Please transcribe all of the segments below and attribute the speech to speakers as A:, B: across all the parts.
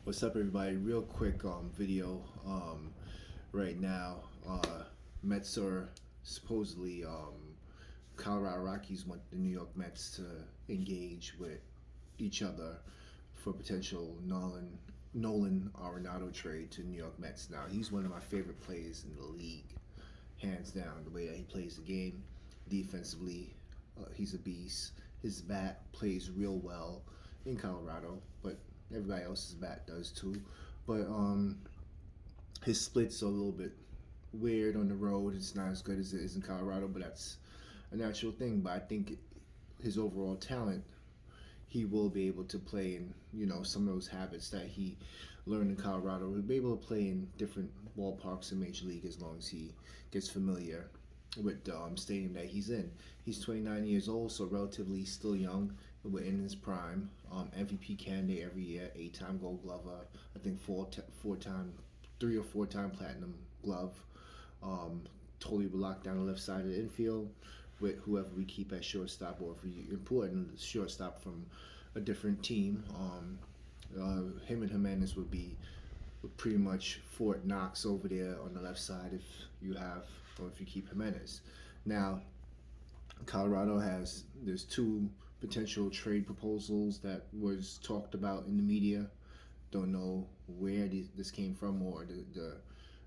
A: What's up, everybody? Real quick video right now. Mets are supposedly Colorado Rockies want the New York Mets to engage with each other for potential Nolan Arenado trade to New York Mets. Now he's one of my favorite players in the league, hands down. The way that he plays the game, defensively, he's a beast. His bat plays real well in Colorado, but everybody else's bat does too. But his splits are a little bit weird on the road. It's not as good as it is in Colorado, but that's a natural thing. But I think his overall talent, he will be able to play in some of those habits that he learned in Colorado. He'll be able to play in different ballparks in Major League as long as he gets familiar with the stadium that he's in. He's 29 years old, so relatively still young. We're in his prime. MVP candidate every year, 8-time Gold Glover. I think 3 or 4-time Platinum Glove. Totally locked down the left side of the infield with whoever we keep at shortstop, or if we import a shortstop from a different team. Him and Jimenez would be pretty much Fort Knox over there on the left side if you keep Jimenez. Now, Colorado there's two potential trade proposals that was talked about in the media. Don't know where this came from or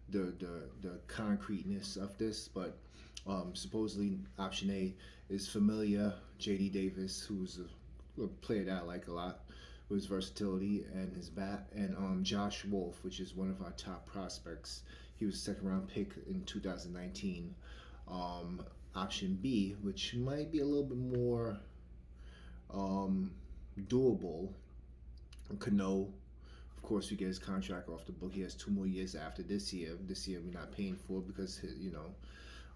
A: the concreteness of this, but supposedly option A is Familia, J.D. Davis, who's a player that I like a lot with his versatility and his bat, and Josh Wolf, which is one of our top prospects. He was a second-round pick in 2019. Option B, which might be a little bit more doable. Cano, of course, we get his contract off the book. He has 2 more years after this year. This year we're not paying for because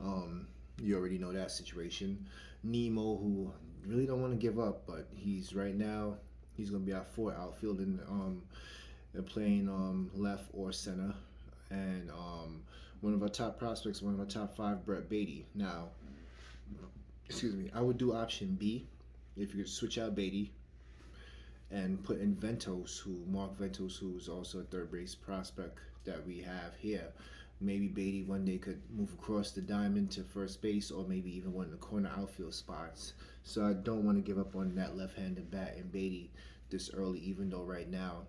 A: you already know that situation. Nemo, who really don't want to give up, but he's going to be our fourth outfield and playing left or center. And one of our top prospects, one of our top 5, Brett Beatty. Now, I would do option B if you could switch out Beatty and put in Mark Ventos, who's also a third base prospect that we have here. Maybe Beatty one day could move across the diamond to first base, or maybe even one of the corner outfield spots. So I don't want to give up on that left-handed bat in Beatty this early, even though right now,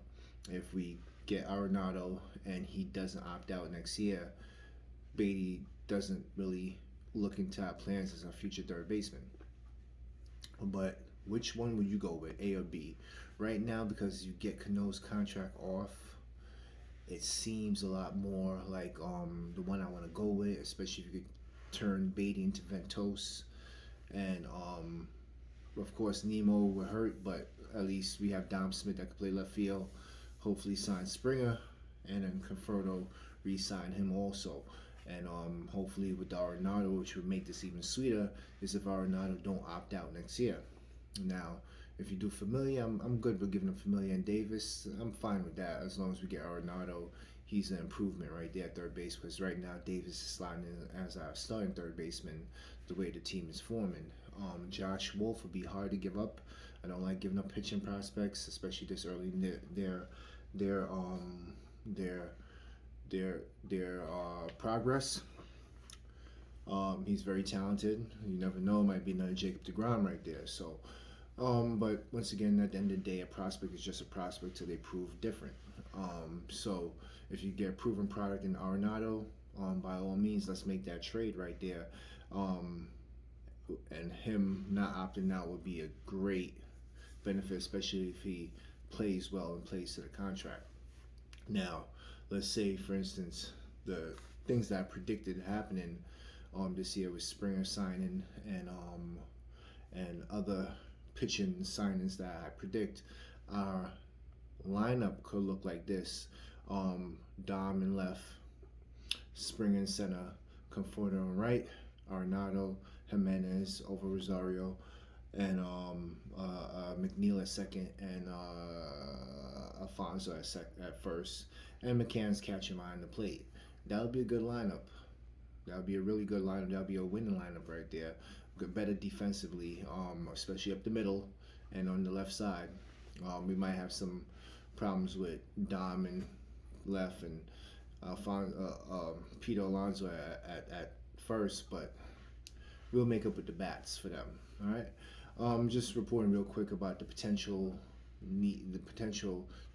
A: if we get Arenado and he doesn't opt out next year, Beatty doesn't really look into our plans as our future third baseman. But which one would you go with, A or B? Right now, because you get Cano's contract off, it seems a lot more like the one I want to go with, especially if you could turn Beatty into Ventos. And of course, Nemo were hurt, but at least we have Dom Smith that could play left field. Hopefully sign Springer, and then Conforto re-sign him also. And hopefully with Arenado, which would make this even sweeter, is if Arenado don't opt out next year. Now, if you do Familia, I'm good with giving him Familia and Davis. I'm fine with that as long as we get Arenado. He's an improvement right there at third base, because right now Davis is sliding in as our starting third baseman the way the team is forming. Josh Wolf would be hard to give up. I don't like giving up pitching prospects, especially this early in their progress. He's very talented. You never know, it might be another Jacob deGrom right there. So, but once again, at the end of the day, a prospect is just a prospect till they prove different. So if you get a proven product in Arenado, by all means, let's make that trade right there. And him not opting out would be a great benefit, especially if he plays well and plays to the contract. Now, let's say, for instance, the things that I predicted happening this year with Springer signing and other pitching signings that I predict, our lineup could look like this. Dom in left, Springer in center, Conforto in right, Arenado, Jimenez over Rosario, and McNeil at second, and Alfonso at first, and McCann's catching behind the plate. That would be a good lineup. That would be a really good lineup. That would be a winning lineup right there. Better defensively, especially up the middle and on the left side. We might have some problems with Dom and left and Peter Alonso at first, but we'll make up with the bats for them. All right. Just reporting real quick about the potential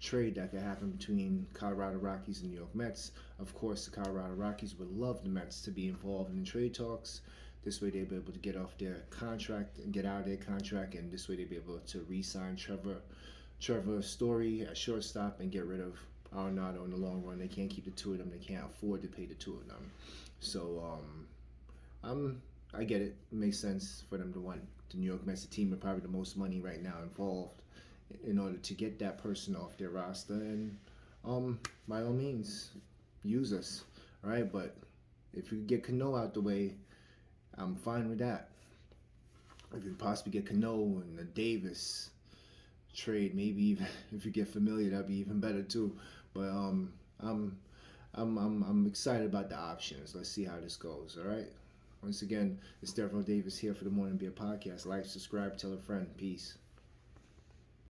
A: trade that could happen between Colorado Rockies and New York Mets. Of course, the Colorado Rockies would love the Mets to be involved in trade talks. This way, they'd be able to get off their contract and get out of their contract, and this way they'd be able to re-sign Trevor Story at shortstop and get rid of Arenado in the long run. They can't keep the two of them. They can't afford to pay the two of them. So I get it. It makes sense for them to want the New York Mets, a team with probably the most money right now involved, in order to get that person off their roster. And by all means, use us, right? But if you get Cano out the way, I'm fine with that. If you possibly get Cano and the Davis trade, maybe even if you get Familia, that'd be even better too. But I'm excited about the options. Let's see how this goes. All right. Once again, it's Stefano Davis here for the Morning Beer Podcast. Like, subscribe, tell a friend. Peace.